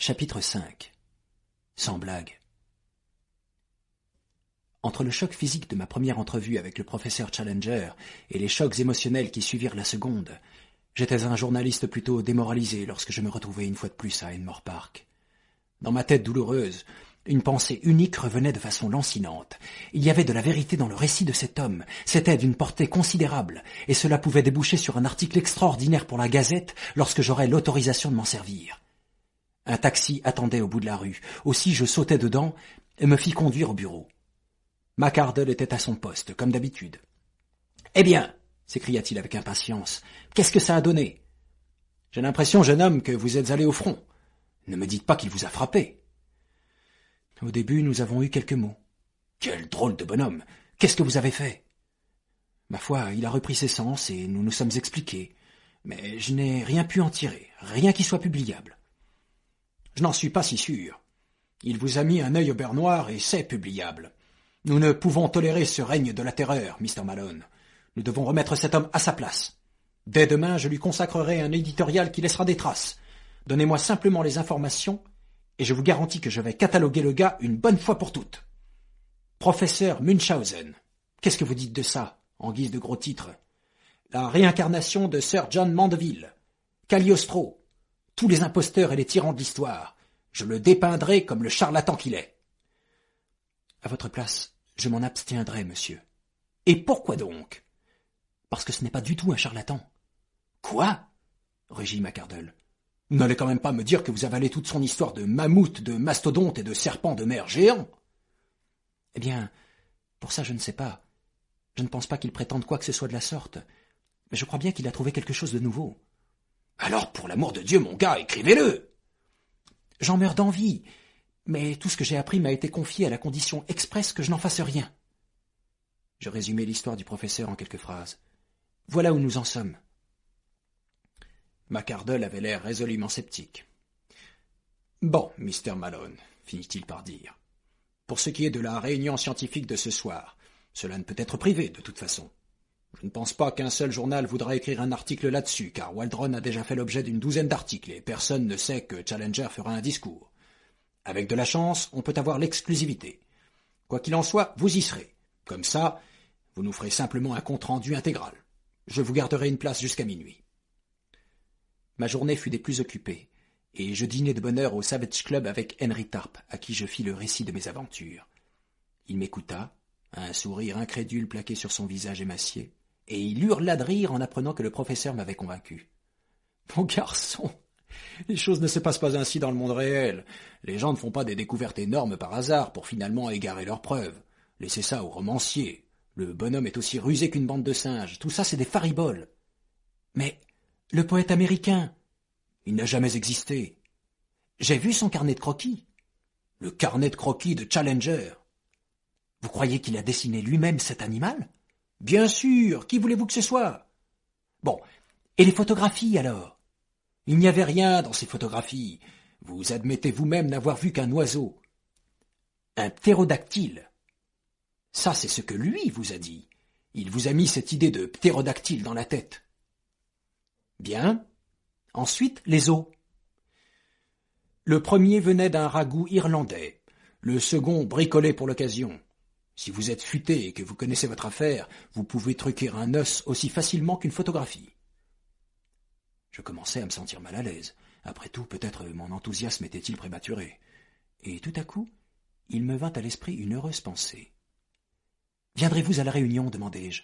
Chapitre 5. Sans blague. Entre le choc physique de ma première entrevue avec le professeur Challenger et les chocs émotionnels qui suivirent la seconde, j'étais un journaliste plutôt démoralisé lorsque je me retrouvais une fois de plus à Enmore Park. Dans ma tête douloureuse, une pensée unique revenait de façon lancinante. Il y avait de la vérité dans le récit de cet homme, c'était d'une portée considérable, et cela pouvait déboucher sur un article extraordinaire pour la Gazette lorsque j'aurais l'autorisation de m'en servir. Un taxi attendait au bout de la rue, aussi je sautai dedans et me fis conduire au bureau. McArdle était à son poste, comme d'habitude. « Eh bien !» s'écria-t-il avec impatience. « Qu'est-ce que ça a donné ?»« J'ai l'impression, jeune homme, que vous êtes allé au front. Ne me dites pas qu'il vous a frappé. » « Au début, nous avons eu quelques mots. »« Quel drôle de bonhomme ! Qu'est-ce que vous avez fait ?»« Ma foi, il a repris ses sens et nous nous sommes expliqués. Mais je n'ai rien pu en tirer, rien qui soit publiable. » « Je n'en suis pas si sûr. Il vous a mis un œil au beurre noir et c'est publiable. Nous ne pouvons tolérer ce règne de la terreur, Mr. Malone. Nous devons remettre cet homme à sa place. Dès demain, je lui consacrerai un éditorial qui laissera des traces. Donnez-moi simplement les informations et je vous garantis que je vais cataloguer le gars une bonne fois pour toutes. Professeur Munchausen. Qu'est-ce que vous dites de ça, en guise de gros titre? La réincarnation de Sir John Mandeville. Cagliostro. Tous les imposteurs et les tyrans de l'histoire. Je le dépeindrai comme le charlatan qu'il est. À votre place, je m'en abstiendrai, monsieur. Et pourquoi donc? Parce que ce n'est pas du tout un charlatan. Quoi? Rugit McArdle. Vous n'allez quand même pas me dire que vous avalez toute son histoire de mammouth, de mastodonte et de serpent de mer géant? Eh bien, pour ça je ne sais pas. Je ne pense pas qu'il prétende quoi que ce soit de la sorte. Mais je crois bien qu'il a trouvé quelque chose de nouveau. Alors, pour l'amour de Dieu, mon gars, écrivez-le! J'en meurs d'envie, mais tout ce que j'ai appris m'a été confié à la condition expresse que je n'en fasse rien. Je résumai l'histoire du professeur en quelques phrases. Voilà où nous en sommes. McArdle avait l'air résolument sceptique. Bon, Mr. Malone, finit-il par dire. Pour ce qui est de la réunion scientifique de ce soir, cela ne peut être privé, de toute façon. Je ne pense pas qu'un seul journal voudra écrire un article là-dessus, car Waldron a déjà fait l'objet d'une douzaine d'articles et personne ne sait que Challenger fera un discours. Avec de la chance, on peut avoir l'exclusivité. Quoi qu'il en soit, vous y serez. Comme ça, vous nous ferez simplement un compte-rendu intégral. Je vous garderai une place jusqu'à minuit. Ma journée fut des plus occupées, et je dînai de bonne heure au Savage Club avec Henry Tarp, à qui je fis le récit de mes aventures. Il m'écouta, un sourire incrédule plaqué sur son visage émacié, et il hurla de rire en apprenant que le professeur m'avait convaincu. « Mon garçon, les choses ne se passent pas ainsi dans le monde réel. Les gens ne font pas des découvertes énormes par hasard pour finalement égarer leurs preuves. Laissez ça aux romanciers. Le bonhomme est aussi rusé qu'une bande de singes. Tout ça, c'est des fariboles. »« Mais le poète américain, il n'a jamais existé. J'ai vu son carnet de croquis. Le carnet de croquis de Challenger. Vous croyez qu'il a dessiné lui-même cet animal ? Bien sûr, qui voulez-vous que ce soit? Bon, et les photographies alors? Il n'y avait rien dans ces photographies. Vous admettez vous-même n'avoir vu qu'un oiseau. Un ptérodactyle. Ça, c'est ce que lui vous a dit. Il vous a mis cette idée de ptérodactyle dans la tête. Bien. Ensuite, les os. Le premier venait d'un ragoût irlandais, le second bricolé pour l'occasion. Si vous êtes futé et que vous connaissez votre affaire, vous pouvez truquer un os aussi facilement qu'une photographie. Je commençais à me sentir mal à l'aise. Après tout, peut-être mon enthousiasme était-il prématuré. Et tout à coup, il me vint à l'esprit une heureuse pensée. « Viendrez-vous à la réunion ?» demandai-je.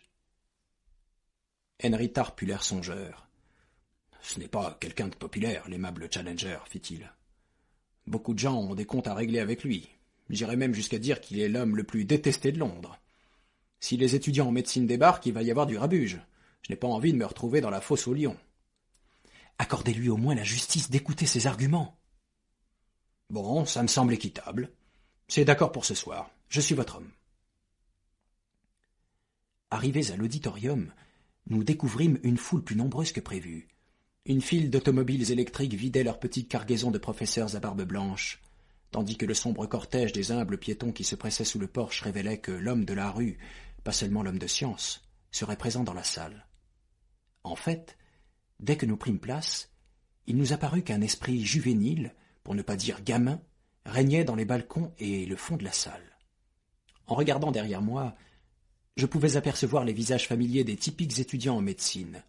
Henry Tarp eut l'air songeur. « Ce n'est pas quelqu'un de populaire, l'aimable Challenger, fit-il. Beaucoup de gens ont des comptes à régler avec lui. J'irais même jusqu'à dire qu'il est l'homme le plus détesté de Londres. Si les étudiants en médecine débarquent, il va y avoir du rabuge. Je n'ai pas envie de me retrouver dans la fosse aux lions. Accordez-lui au moins la justice d'écouter ses arguments. Bon, ça me semble équitable. C'est d'accord pour ce soir. Je suis votre homme. Arrivés à l'auditorium, nous découvrîmes une foule plus nombreuse que prévu. Une file d'automobiles électriques vidait leur petite cargaison de professeurs à barbe blanche, tandis que le sombre cortège des humbles piétons qui se pressaient sous le porche révélait que l'homme de la rue, pas seulement l'homme de science, serait présent dans la salle. En fait, dès que nous prîmes place, il nous apparut qu'un esprit juvénile, pour ne pas dire gamin, régnait dans les balcons et le fond de la salle. En regardant derrière moi, je pouvais apercevoir les visages familiers des typiques étudiants en médecine.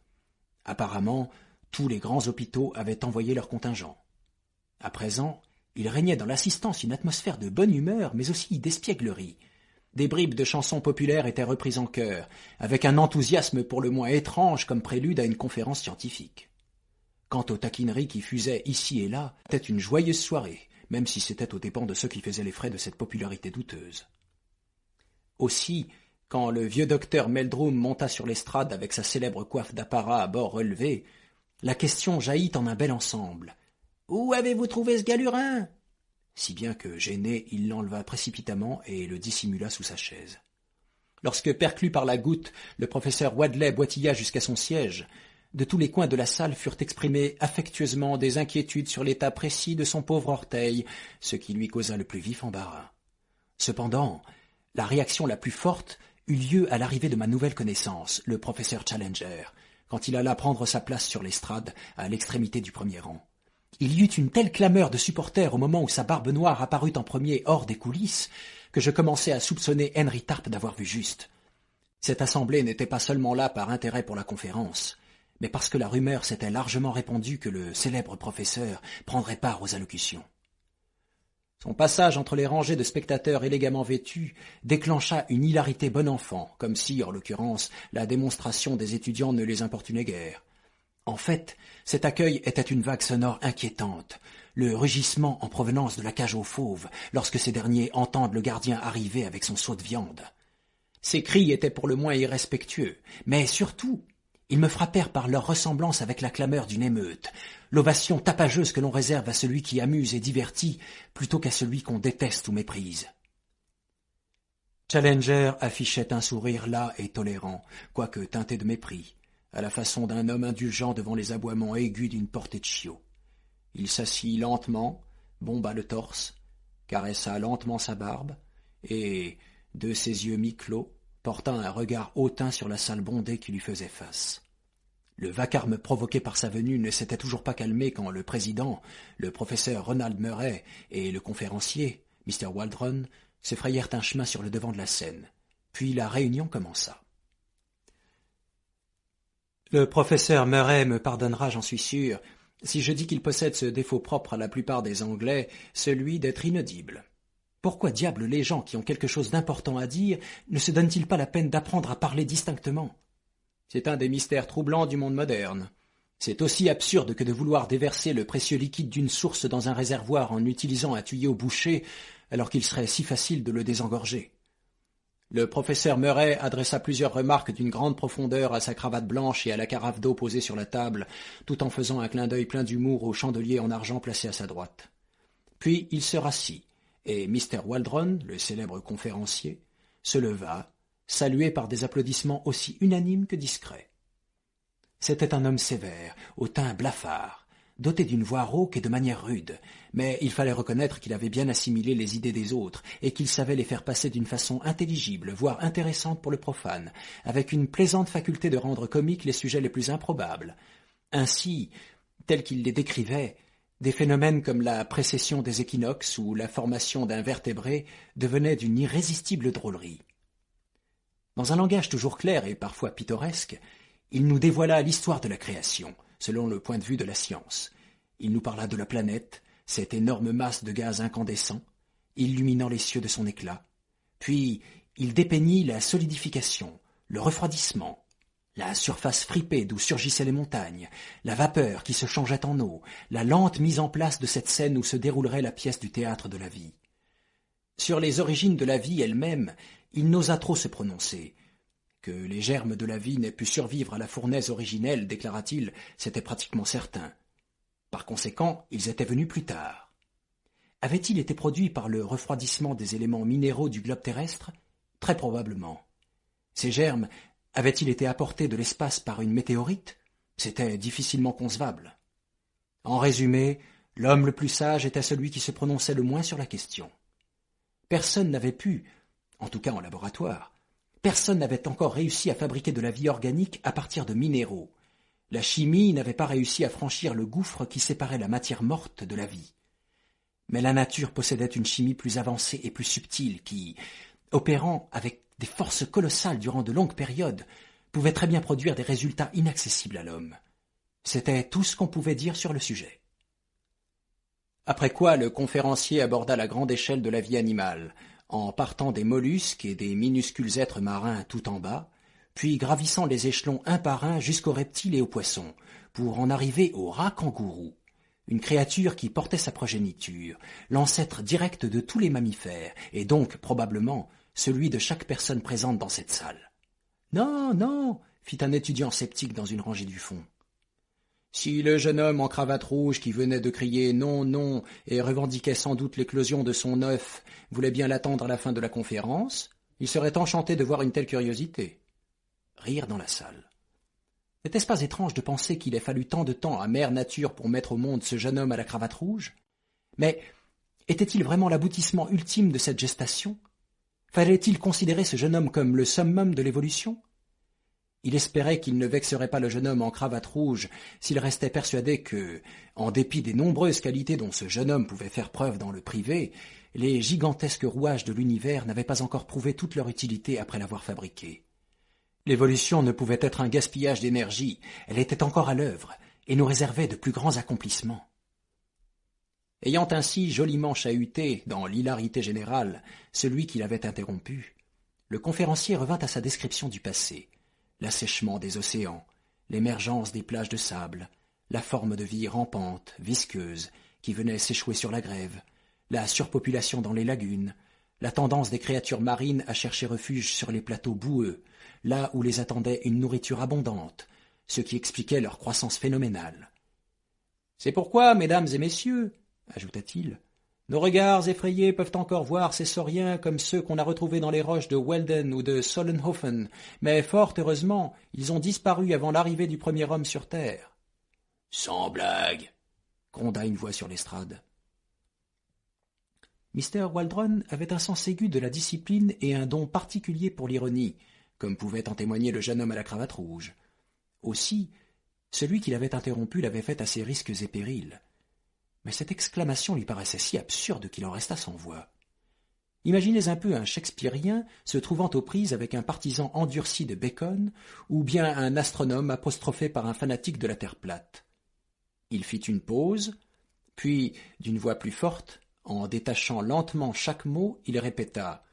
Apparemment, tous les grands hôpitaux avaient envoyé leur contingent. À présent, il régnait dans l'assistance une atmosphère de bonne humeur, mais aussi d'espièglerie. Des bribes de chansons populaires étaient reprises en chœur, avec un enthousiasme pour le moins étrange comme prélude à une conférence scientifique. Quant aux taquineries qui fusaient ici et là, c'était une joyeuse soirée, même si c'était aux dépens de ceux qui faisaient les frais de cette popularité douteuse. Aussi, quand le vieux docteur Meldrum monta sur l'estrade avec sa célèbre coiffe d'apparat à bord relevé, la question jaillit en un bel ensemble. « Où avez-vous trouvé ce galurin ?» Si bien que, gêné, il l'enleva précipitamment et le dissimula sous sa chaise. Lorsque, perclus par la goutte, le professeur Wadley boitilla jusqu'à son siège, de tous les coins de la salle furent exprimées affectueusement des inquiétudes sur l'état précis de son pauvre orteil, ce qui lui causa le plus vif embarras. Cependant, la réaction la plus forte eut lieu à l'arrivée de ma nouvelle connaissance, le professeur Challenger, quand il alla prendre sa place sur l'estrade, à l'extrémité du premier rang. Il y eut une telle clameur de supporters au moment où sa barbe noire apparut en premier hors des coulisses, que je commençai à soupçonner Henry Tarp d'avoir vu juste. Cette assemblée n'était pas seulement là par intérêt pour la conférence, mais parce que la rumeur s'était largement répandue que le célèbre professeur prendrait part aux allocutions. Son passage entre les rangées de spectateurs élégamment vêtus déclencha une hilarité bon enfant, comme si, en l'occurrence, la démonstration des étudiants ne les importunait guère. En fait, cet accueil était une vague sonore inquiétante, le rugissement en provenance de la cage aux fauves, lorsque ces derniers entendent le gardien arriver avec son seau de viande. Ces cris étaient pour le moins irrespectueux, mais surtout, ils me frappèrent par leur ressemblance avec la clameur d'une émeute, l'ovation tapageuse que l'on réserve à celui qui amuse et divertit, plutôt qu'à celui qu'on déteste ou méprise. Challenger affichait un sourire las et tolérant, quoique teinté de mépris, à la façon d'un homme indulgent devant les aboiements aigus d'une portée de chiot. Il s'assit lentement, bomba le torse, caressa lentement sa barbe, et, de ses yeux mi-clos, porta un regard hautain sur la salle bondée qui lui faisait face. Le vacarme provoqué par sa venue ne s'était toujours pas calmé quand le président, le professeur Ronald Murray et le conférencier, Mr. Waldron, se frayèrent un chemin sur le devant de la scène. Puis la réunion commença. Le professeur Murray me pardonnera, j'en suis sûr, si je dis qu'il possède ce défaut propre à la plupart des Anglais, celui d'être inaudible. Pourquoi diable les gens qui ont quelque chose d'important à dire ne se donnent-ils pas la peine d'apprendre à parler distinctement ? C'est un des mystères troublants du monde moderne. C'est aussi absurde que de vouloir déverser le précieux liquide d'une source dans un réservoir en utilisant un tuyau bouché, alors qu'il serait si facile de le désengorger. Le professeur Murray adressa plusieurs remarques d'une grande profondeur à sa cravate blanche et à la carafe d'eau posée sur la table, tout en faisant un clin d'œil plein d'humour au chandelier en argent placé à sa droite. Puis il se rassit, et Mr. Waldron, le célèbre conférencier, se leva, salué par des applaudissements aussi unanimes que discrets. C'était un homme sévère, au teint blafard, doté d'une voix rauque et de manières rudes, mais il fallait reconnaître qu'il avait bien assimilé les idées des autres et qu'il savait les faire passer d'une façon intelligible, voire intéressante pour le profane, avec une plaisante faculté de rendre comiques les sujets les plus improbables. Ainsi, tels qu'il les décrivait, des phénomènes comme la précession des équinoxes ou la formation d'un vertébré devenaient d'une irrésistible drôlerie. Dans un langage toujours clair et parfois pittoresque, il nous dévoila l'histoire de la création, selon le point de vue de la science. Il nous parla de la planète, cette énorme masse de gaz incandescent, illuminant les cieux de son éclat. Puis il dépeignit la solidification, le refroidissement, la surface fripée d'où surgissaient les montagnes, la vapeur qui se changeait en eau, la lente mise en place de cette scène où se déroulerait la pièce du théâtre de la vie. Sur les origines de la vie elle-même, il n'osa trop se prononcer. Que les germes de la vie n'aient pu survivre à la fournaise originelle, déclara-t-il, c'était pratiquement certain. Par conséquent, ils étaient venus plus tard. Avaient-ils été produits par le refroidissement des éléments minéraux du globe terrestre ? Très probablement. Ces germes avaient-ils été apportés de l'espace par une météorite ? C'était difficilement concevable. En résumé, l'homme le plus sage était celui qui se prononçait le moins sur la question. Personne n'avait pu, en tout cas en laboratoire, personne n'avait encore réussi à fabriquer de la vie organique à partir de minéraux. La chimie n'avait pas réussi à franchir le gouffre qui séparait la matière morte de la vie. Mais la nature possédait une chimie plus avancée et plus subtile qui, opérant avec des forces colossales durant de longues périodes, pouvait très bien produire des résultats inaccessibles à l'homme. C'était tout ce qu'on pouvait dire sur le sujet. Après quoi, le conférencier aborda la grande échelle de la vie animale, en partant des mollusques et des minuscules êtres marins tout en bas, puis gravissant les échelons un par un jusqu'aux reptiles et aux poissons, pour en arriver au rat-kangourou, une créature qui portait sa progéniture, l'ancêtre direct de tous les mammifères, et donc, probablement, celui de chaque personne présente dans cette salle. « Non, non !» fit un étudiant sceptique dans une rangée du fond. Si le jeune homme en cravate rouge qui venait de crier « non, non » et revendiquait sans doute l'éclosion de son œuf voulait bien l'attendre à la fin de la conférence, il serait enchanté de voir une telle curiosité. Rire dans la salle. N'était-ce pas étrange de penser qu'il ait fallu tant de temps à Mère Nature pour mettre au monde ce jeune homme à la cravate rouge? Mais était-il vraiment l'aboutissement ultime de cette gestation? Fallait-il considérer ce jeune homme comme le summum de l'évolution? Il espérait qu'il ne vexerait pas le jeune homme en cravate rouge s'il restait persuadé que, en dépit des nombreuses qualités dont ce jeune homme pouvait faire preuve dans le privé, les gigantesques rouages de l'univers n'avaient pas encore prouvé toute leur utilité après l'avoir fabriqué. L'évolution ne pouvait être un gaspillage d'énergie, elle était encore à l'œuvre, et nous réservait de plus grands accomplissements. Ayant ainsi joliment chahuté, dans l'hilarité générale, celui qui l'avait interrompu, le conférencier revint à sa description du passé, l'assèchement des océans, l'émergence des plages de sable, la forme de vie rampante, visqueuse, qui venait s'échouer sur la grève, la surpopulation dans les lagunes, la tendance des créatures marines à chercher refuge sur les plateaux boueux, là où les attendait une nourriture abondante, ce qui expliquait leur croissance phénoménale. « C'est pourquoi, mesdames et messieurs, ajouta-t-il, nos regards effrayés peuvent encore voir ces sauriens comme ceux qu'on a retrouvés dans les roches de Welden ou de Sollenhofen, mais fort heureusement, ils ont disparu avant l'arrivée du premier homme sur Terre. »« Sans blague !» gronda une voix sur l'estrade. Mr. Waldron avait un sens aigu de la discipline et un don particulier pour l'ironie, comme pouvait en témoigner le jeune homme à la cravate rouge. Aussi, celui qui l'avait interrompu l'avait fait à ses risques et périls. Mais cette exclamation lui paraissait si absurde qu'il en resta sans voix. Imaginez un peu un Shakespearien se trouvant aux prises avec un partisan endurci de Bacon, ou bien un astronome apostrophé par un fanatique de la Terre plate. Il fit une pause, puis, d'une voix plus forte, en détachant lentement chaque mot, il répéta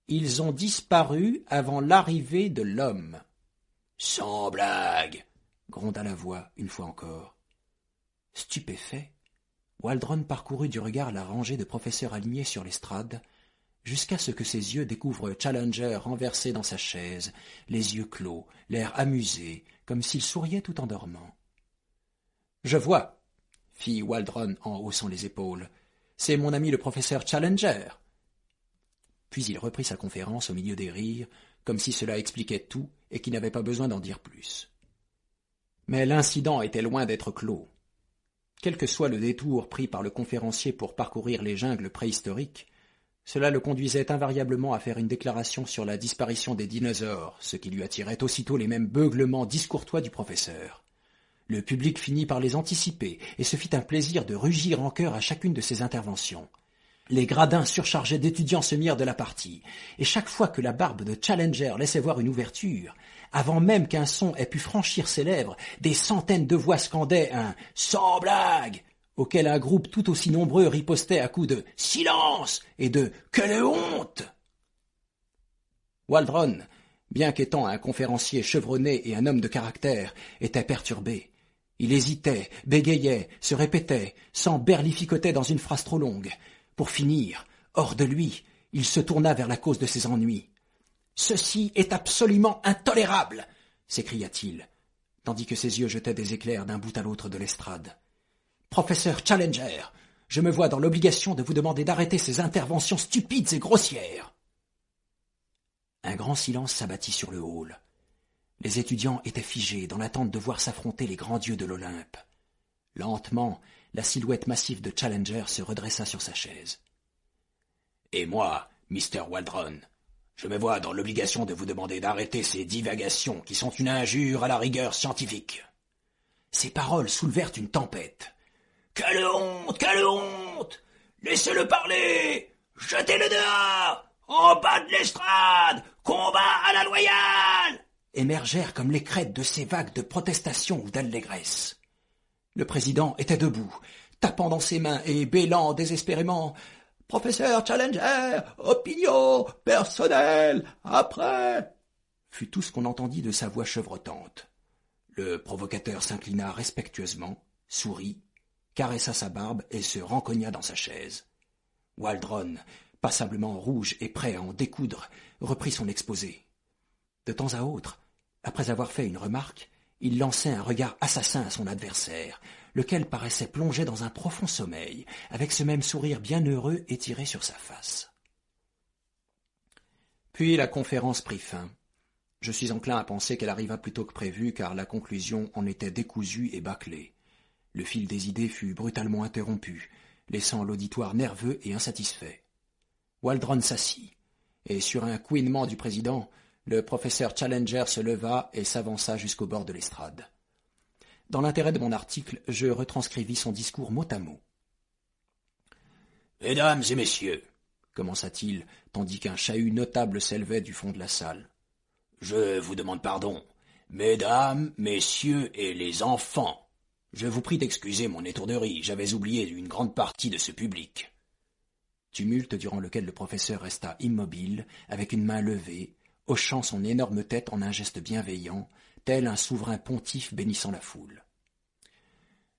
« Ils ont disparu avant l'arrivée de l'homme. »« Sans blague !» gronda la voix, une fois encore. Stupéfait, Waldron parcourut du regard la rangée de professeurs alignés sur l'estrade, jusqu'à ce que ses yeux découvrent Challenger renversé dans sa chaise, les yeux clos, l'air amusé, comme s'il souriait tout en dormant. « Je vois, » fit Waldron en haussant les épaules. « C'est mon ami le professeur Challenger. » Puis il reprit sa conférence au milieu des rires, comme si cela expliquait tout et qu'il n'avait pas besoin d'en dire plus. Mais l'incident était loin d'être clos. Quel que soit le détour pris par le conférencier pour parcourir les jungles préhistoriques, cela le conduisait invariablement à faire une déclaration sur la disparition des dinosaures, ce qui lui attirait aussitôt les mêmes beuglements discourtois du professeur. Le public finit par les anticiper et se fit un plaisir de rugir en chœur à chacune de ses interventions. Les gradins surchargés d'étudiants se mirent de la partie, et chaque fois que la barbe de Challenger laissait voir une ouverture, avant même qu'un son ait pu franchir ses lèvres, des centaines de voix scandaient un « sans blague !» auquel un groupe tout aussi nombreux ripostait à coups de « silence !» et de « quelle honte !» Waldron, bien qu'étant un conférencier chevronné et un homme de caractère, était perturbé. Il hésitait, bégayait, se répétait, s'emberlificotait dans une phrase trop longue. Pour finir, hors de lui, il se tourna vers la cause de ses ennuis. « Ceci est absolument intolérable !» s'écria-t-il, tandis que ses yeux jetaient des éclairs d'un bout à l'autre de l'estrade. « Professeur Challenger, je me vois dans l'obligation de vous demander d'arrêter ces interventions stupides et grossières. » Un grand silence s'abattit sur le hall. Les étudiants étaient figés dans l'attente de voir s'affronter les grands dieux de l'Olympe. Lentement, la silhouette massive de Challenger se redressa sur sa chaise. « Et moi, Mr. Waldron, je me vois dans l'obligation de vous demander d'arrêter ces divagations qui sont une injure à la rigueur scientifique. » Ces paroles soulevèrent une tempête. « Quelle honte! Quelle honte !» Laissez-le parler! Jetez-le dehors! En bas de l'estrade! Combat à la loyale! Émergèrent comme les crêtes de ces vagues de protestation ou d'allégresse. Le président était debout, tapant dans ses mains et bêlant désespérément. « Professeur Challenger, opinion, personnel, après !» fut tout ce qu'on entendit de sa voix chevrotante. Le provocateur s'inclina respectueusement, sourit, caressa sa barbe et se rencogna dans sa chaise. Waldron, passablement rouge et prêt à en découdre, reprit son exposé. De temps à autre, après avoir fait une remarque, il lançait un regard assassin à son adversaire, lequel paraissait plongé dans un profond sommeil, avec ce même sourire bien heureux étiré sur sa face. Puis la conférence prit fin. Je suis enclin à penser qu'elle arriva plus tôt que prévu, car la conclusion en était décousue et bâclée. Le fil des idées fut brutalement interrompu, laissant l'auditoire nerveux et insatisfait. Waldron s'assit, et sur un couinement du président, le professeur Challenger se leva et s'avança jusqu'au bord de l'estrade. Dans l'intérêt de mon article, je retranscrivis son discours mot à mot. « Mesdames et messieurs, commença-t-il, tandis qu'un chahut notable s'élevait du fond de la salle. Je vous demande pardon. Mesdames, messieurs et les enfants, je vous prie d'excuser mon étourderie, j'avais oublié une grande partie de ce public. » Tumulte durant lequel le professeur resta immobile, avec une main levée, hochant son énorme tête en un geste bienveillant, tel un souverain pontife bénissant la foule.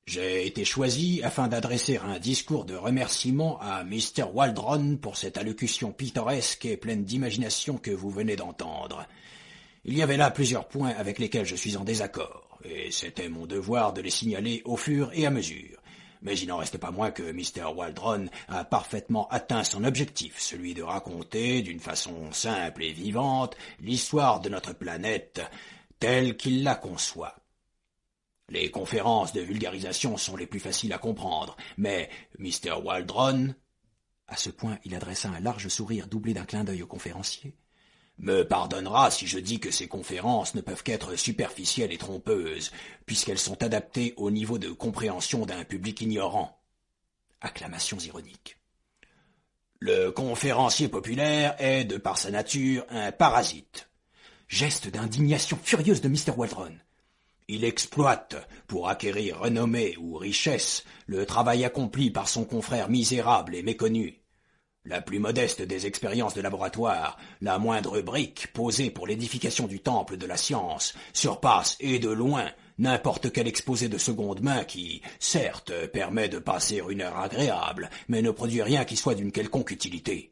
J'ai été choisi afin d'adresser un discours de remerciement à Mr. Waldron pour cette allocution pittoresque et pleine d'imagination que vous venez d'entendre. Il y avait là plusieurs points avec lesquels je suis en désaccord, et c'était mon devoir de les signaler au fur et à mesure. Mais il n'en reste pas moins que Mr. Waldron a parfaitement atteint son objectif, celui de raconter, d'une façon simple et vivante, l'histoire de notre planète telle qu'il la conçoit. Les conférences de vulgarisation sont les plus faciles à comprendre, mais Mr. Waldron, à ce point il adressa un large sourire doublé d'un clin d'œil au conférencier, me pardonnera si je dis que ces conférences ne peuvent qu'être superficielles et trompeuses, puisqu'elles sont adaptées au niveau de compréhension d'un public ignorant. Acclamations ironiques. Le conférencier populaire est, de par sa nature, un parasite. Geste d'indignation furieuse de Mr. Waldron. Il exploite, pour acquérir renommée ou richesse, le travail accompli par son confrère misérable et méconnu. La plus modeste des expériences de laboratoire, la moindre brique posée pour l'édification du temple de la science, surpasse, et de loin, n'importe quel exposé de seconde main qui, certes, permet de passer une heure agréable, mais ne produit rien qui soit d'une quelconque utilité.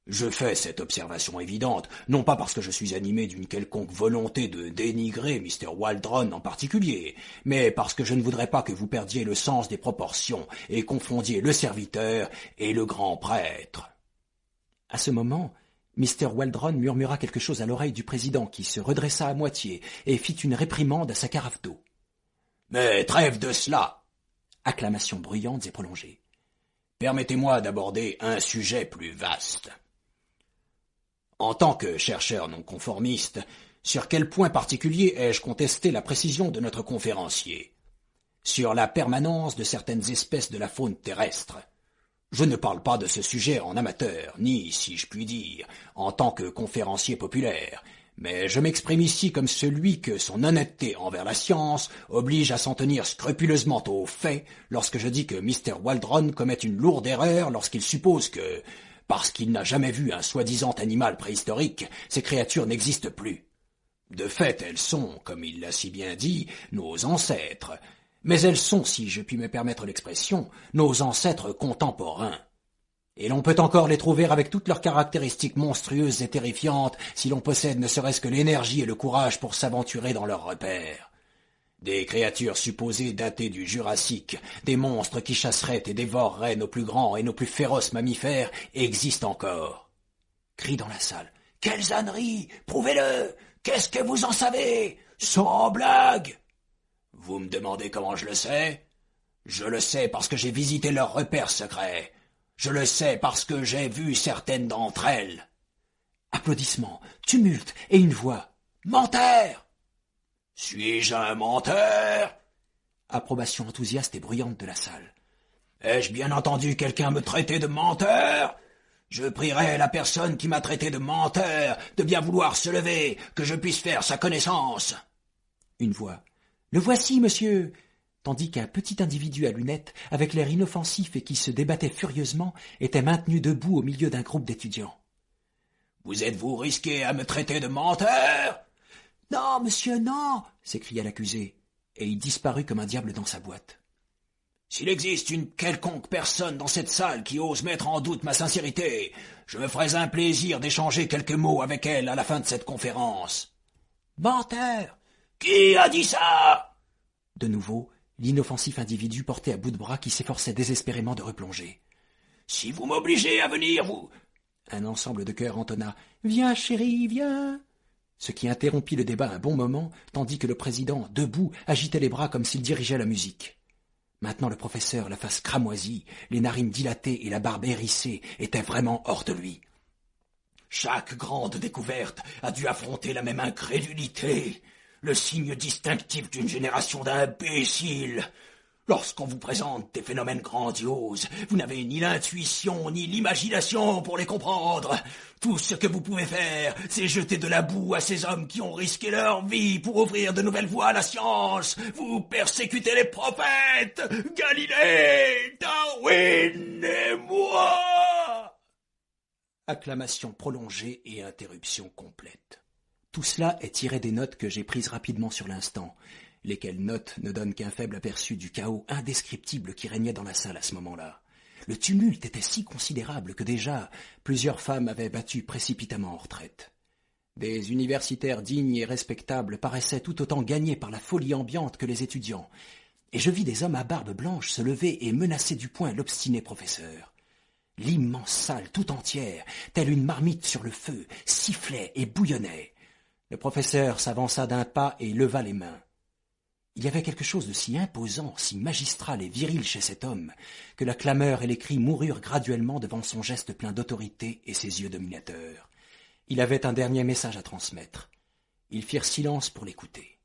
Je fais cette observation évidente, non pas parce que je suis animé d'une quelconque volonté de dénigrer Mr. Waldron en particulier, mais parce que je ne voudrais pas que vous perdiez le sens des proportions et confondiez le serviteur et le grand prêtre. À ce moment, Mr. Waldron murmura quelque chose à l'oreille du président qui se redressa à moitié et fit une réprimande à sa carafe d'eau. « Mais trêve de cela !» Acclamations bruyantes et prolongées. « Permettez-moi d'aborder un sujet plus vaste. En tant que chercheur non conformiste, sur quel point particulier ai-je contesté la précision de notre conférencier? Sur la permanence de certaines espèces de la faune terrestre. Je ne parle pas de ce sujet en amateur, ni, si je puis dire, en tant que conférencier populaire, mais je m'exprime ici comme celui que son honnêteté envers la science oblige à s'en tenir scrupuleusement aux faits lorsque je dis que Mr. Waldron commet une lourde erreur lorsqu'il suppose que, parce qu'il n'a jamais vu un soi-disant animal préhistorique, ces créatures n'existent plus. De fait, elles sont, comme il l'a si bien dit, nos ancêtres, mais elles sont, si je puis me permettre l'expression, nos ancêtres contemporains. Et l'on peut encore les trouver avec toutes leurs caractéristiques monstrueuses et terrifiantes si l'on possède ne serait-ce que l'énergie et le courage pour s'aventurer dans leurs repères. Des créatures supposées datées du Jurassique, des monstres qui chasseraient et dévoreraient nos plus grands et nos plus féroces mammifères existent encore. Crie dans la salle. « Quelles âneries! Prouvez-le! Qu'est-ce que vous en savez? Sans blague !» Vous me demandez comment je le sais? Je le sais parce que j'ai visité leurs repères secrets. Je le sais parce que j'ai vu certaines d'entre elles. Applaudissements, tumulte et une voix. « Menteur! Suis-je un menteur? » Approbation enthousiaste et bruyante de la salle. Ai-je bien entendu quelqu'un me traiter de menteur? Je prierai la personne qui m'a traité de menteur de bien vouloir se lever, que je puisse faire sa connaissance. » Une voix. « Le voici, monsieur !» Tandis qu'un petit individu à lunettes, avec l'air inoffensif et qui se débattait furieusement, était maintenu debout au milieu d'un groupe d'étudiants. « Vous êtes-vous risqué à me traiter de menteur? »« Non, monsieur, non !» s'écria l'accusé, et il disparut comme un diable dans sa boîte. « S'il existe une quelconque personne dans cette salle qui ose mettre en doute ma sincérité, je me ferais un plaisir d'échanger quelques mots avec elle à la fin de cette conférence. »« Menteur !» « Qui a dit ça ?» De nouveau, l'inoffensif individu portait à bout de bras qui s'efforçait désespérément de replonger. « Si vous m'obligez à venir, vous... » Un ensemble de chœurs entonna « Viens, chérie, viens !» Ce qui interrompit le débat un bon moment, tandis que le président, debout, agitait les bras comme s'il dirigeait la musique. Maintenant le professeur, la face cramoisie, les narines dilatées et la barbe hérissée, était vraiment hors de lui. « Chaque grande découverte a dû affronter la même incrédulité. Le signe distinctif d'une génération d'imbéciles. Lorsqu'on vous présente des phénomènes grandioses, vous n'avez ni l'intuition ni l'imagination pour les comprendre. Tout ce que vous pouvez faire, c'est jeter de la boue à ces hommes qui ont risqué leur vie pour ouvrir de nouvelles voies à la science. Vous persécutez les prophètes, Galilée, Darwin et moi. » Acclamation prolongée et interruption complète. Tout cela est tiré des notes que j'ai prises rapidement sur l'instant, lesquelles notes ne donnent qu'un faible aperçu du chaos indescriptible qui régnait dans la salle à ce moment-là. Le tumulte était si considérable que déjà plusieurs femmes avaient battu précipitamment en retraite. Des universitaires dignes et respectables paraissaient tout autant gagnés par la folie ambiante que les étudiants, et je vis des hommes à barbe blanche se lever et menacer du poing l'obstiné professeur. L'immense salle tout entière, telle une marmite sur le feu, sifflait et bouillonnait. Le professeur s'avança d'un pas et leva les mains. Il y avait quelque chose de si imposant, si magistral et viril chez cet homme, que la clameur et les cris moururent graduellement devant son geste plein d'autorité et ses yeux dominateurs. Il avait un dernier message à transmettre. Ils firent silence pour l'écouter.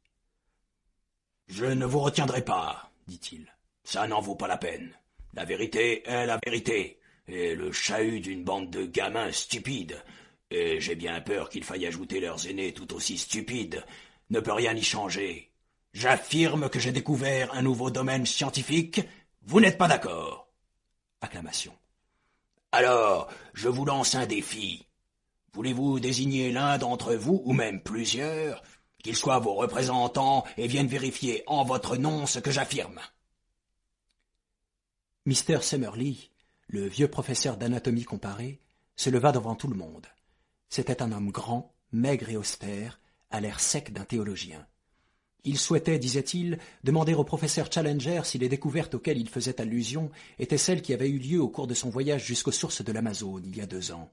« Je ne vous retiendrai pas, dit-il. Ça n'en vaut pas la peine. La vérité est la vérité, et le chahut d'une bande de gamins stupides, et j'ai bien peur qu'il faille ajouter leurs aînés tout aussi stupides, ne peut rien y changer. J'affirme que j'ai découvert un nouveau domaine scientifique. Vous n'êtes pas d'accord? » Acclamation. « Alors, je vous lance un défi. Voulez-vous désigner l'un d'entre vous, ou même plusieurs, qu'ils soient vos représentants et viennent vérifier en votre nom ce que j'affirme? » Mr. Summerlee, le vieux professeur d'anatomie comparée, se leva devant tout le monde. C'était un homme grand, maigre et austère, à l'air sec d'un théologien. Il souhaitait, disait-il, demander au professeur Challenger si les découvertes auxquelles il faisait allusion étaient celles qui avaient eu lieu au cours de son voyage jusqu'aux sources de l'Amazone il y a 2 ans.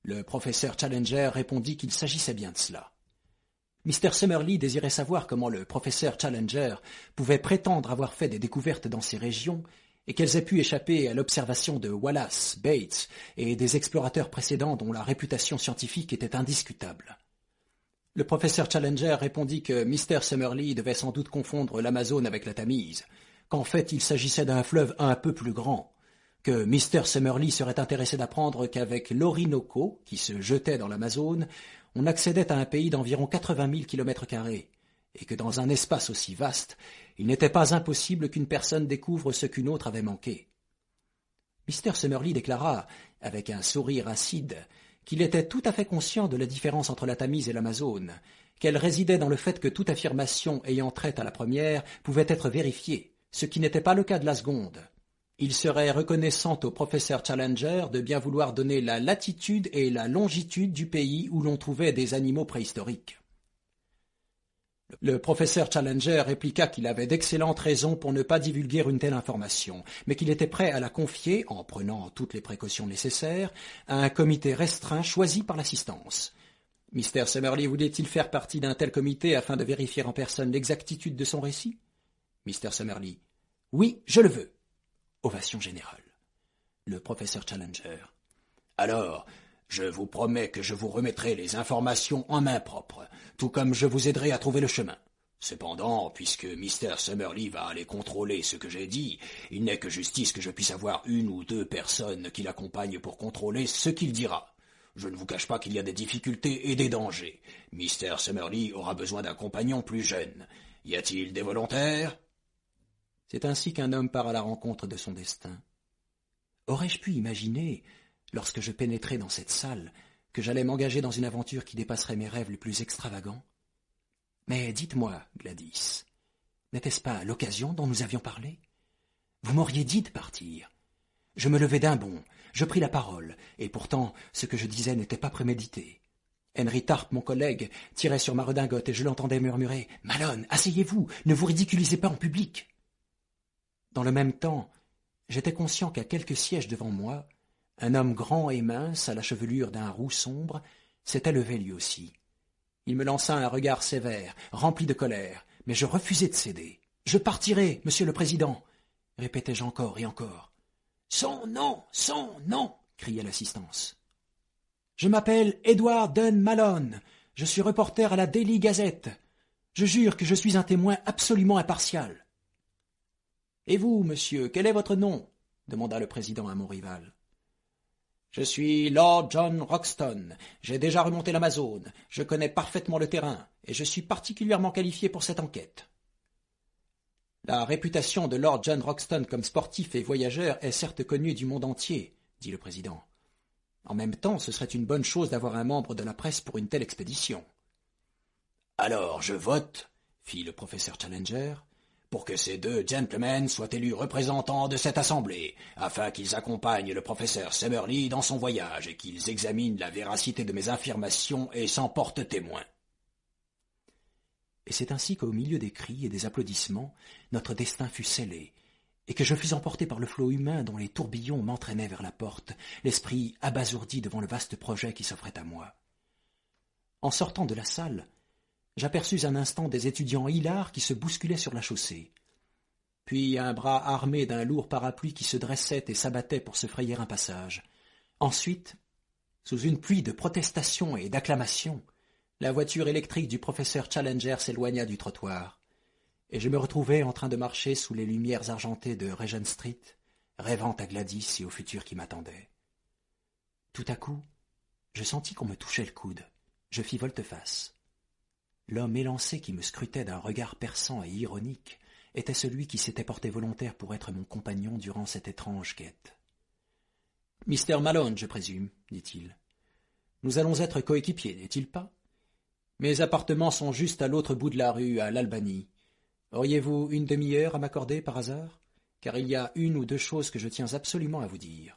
Le professeur Challenger répondit qu'il s'agissait bien de cela. Mr. Summerlee désirait savoir comment le professeur Challenger pouvait prétendre avoir fait des découvertes dans ces régions et qu'elles aient pu échapper à l'observation de Wallace, Bates et des explorateurs précédents dont la réputation scientifique était indiscutable. Le professeur Challenger répondit que Mr. Summerlee devait sans doute confondre l'Amazone avec la Tamise, qu'en fait il s'agissait d'un fleuve un peu plus grand, que Mr. Summerlee serait intéressé d'apprendre qu'avec l'Orinoco, qui se jetait dans l'Amazone, on accédait à un pays d'environ 80 000 km², et que dans un espace aussi vaste, il n'était pas impossible qu'une personne découvre ce qu'une autre avait manqué. Mr. Summerlee déclara, avec un sourire acide, qu'il était tout à fait conscient de la différence entre la Tamise et l'Amazone, qu'elle résidait dans le fait que toute affirmation ayant trait à la première pouvait être vérifiée, ce qui n'était pas le cas de la seconde. Il serait reconnaissant au professeur Challenger de bien vouloir donner la latitude et la longitude du pays où l'on trouvait des animaux préhistoriques. Le professeur Challenger répliqua qu'il avait d'excellentes raisons pour ne pas divulguer une telle information, mais qu'il était prêt à la confier, en prenant toutes les précautions nécessaires, à un comité restreint choisi par l'assistance. Mr. Summerlee voulait-il faire partie d'un tel comité afin de vérifier en personne l'exactitude de son récit? Mr. Summerlee. Oui, je le veux. Ovation générale. Le professeur Challenger. Alors, je vous promets que je vous remettrai les informations en main propre, tout comme je vous aiderai à trouver le chemin. Cependant, puisque Mr. Summerlee va aller contrôler ce que j'ai dit, il n'est que justice que je puisse avoir une ou deux personnes qui l'accompagnent pour contrôler ce qu'il dira. Je ne vous cache pas qu'il y a des difficultés et des dangers. Mr. Summerlee aura besoin d'un compagnon plus jeune. Y a-t-il des volontaires? C'est ainsi qu'un homme part à la rencontre de son destin. Aurais-je pu imaginer, lorsque je pénétrai dans cette salle, que j'allais m'engager dans une aventure qui dépasserait mes rêves les plus extravagants? Mais dites-moi, Gladys, n'était-ce pas l'occasion dont nous avions parlé? Vous m'auriez dit de partir. Je me levai d'un bond, je pris la parole, et pourtant ce que je disais n'était pas prémédité. Henry Tarp, mon collègue, tirait sur ma redingote et je l'entendais murmurer « Malone, asseyez-vous, ne vous ridiculisez pas en public !» Dans le même temps, j'étais conscient qu'à quelques sièges devant moi, un homme grand et mince, à la chevelure d'un roux sombre, s'était levé lui aussi. Il me lança un regard sévère, rempli de colère, mais je refusai de céder. « Je partirai, monsieur le président !» répétai-je encore et encore. « Son nom, criait l'assistance. « Je m'appelle Edward Dunn Malone. Je suis reporter à la Daily Gazette. Je jure que je suis un témoin absolument impartial. »« Et vous, monsieur, quel est votre nom ?» demanda le président à mon rival. « Je suis Lord John Roxton. J'ai déjà remonté l'Amazone. Je connais parfaitement le terrain, et je suis particulièrement qualifié pour cette enquête. » La réputation de Lord John Roxton comme sportif et voyageur est certes connue du monde entier, dit le président. En même temps, ce serait une bonne chose d'avoir un membre de la presse pour une telle expédition. Alors je vote, fit le professeur Challenger, pour que ces deux gentlemen soient élus représentants de cette assemblée, afin qu'ils accompagnent le professeur Summerlee dans son voyage et qu'ils examinent la véracité de mes affirmations et s'en portent témoins. Et c'est ainsi qu'au milieu des cris et des applaudissements, notre destin fut scellé, et que je fus emporté par le flot humain dont les tourbillons m'entraînaient vers la porte, l'esprit abasourdi devant le vaste projet qui s'offrait à moi. En sortant de la salle, j'aperçus un instant des étudiants hilars qui se bousculaient sur la chaussée, puis un bras armé d'un lourd parapluie qui se dressait et s'abattait pour se frayer un passage. Ensuite, sous une pluie de protestations et d'acclamations, la voiture électrique du professeur Challenger s'éloigna du trottoir, et je me retrouvai en train de marcher sous les lumières argentées de Regent Street, rêvant à Gladys et au futur qui m'attendait. Tout à coup, je sentis qu'on me touchait le coude. Je fis volte-face. L'homme élancé qui me scrutait d'un regard perçant et ironique était celui qui s'était porté volontaire pour être mon compagnon durant cette étrange quête. « Mr. Malone, je présume, dit-il. Nous allons être coéquipiers, n'est-il pas? Mes appartements sont juste à l'autre bout de la rue, à l'Albany. Auriez-vous une demi-heure à m'accorder par hasard? Car il y a une ou deux choses que je tiens absolument à vous dire. »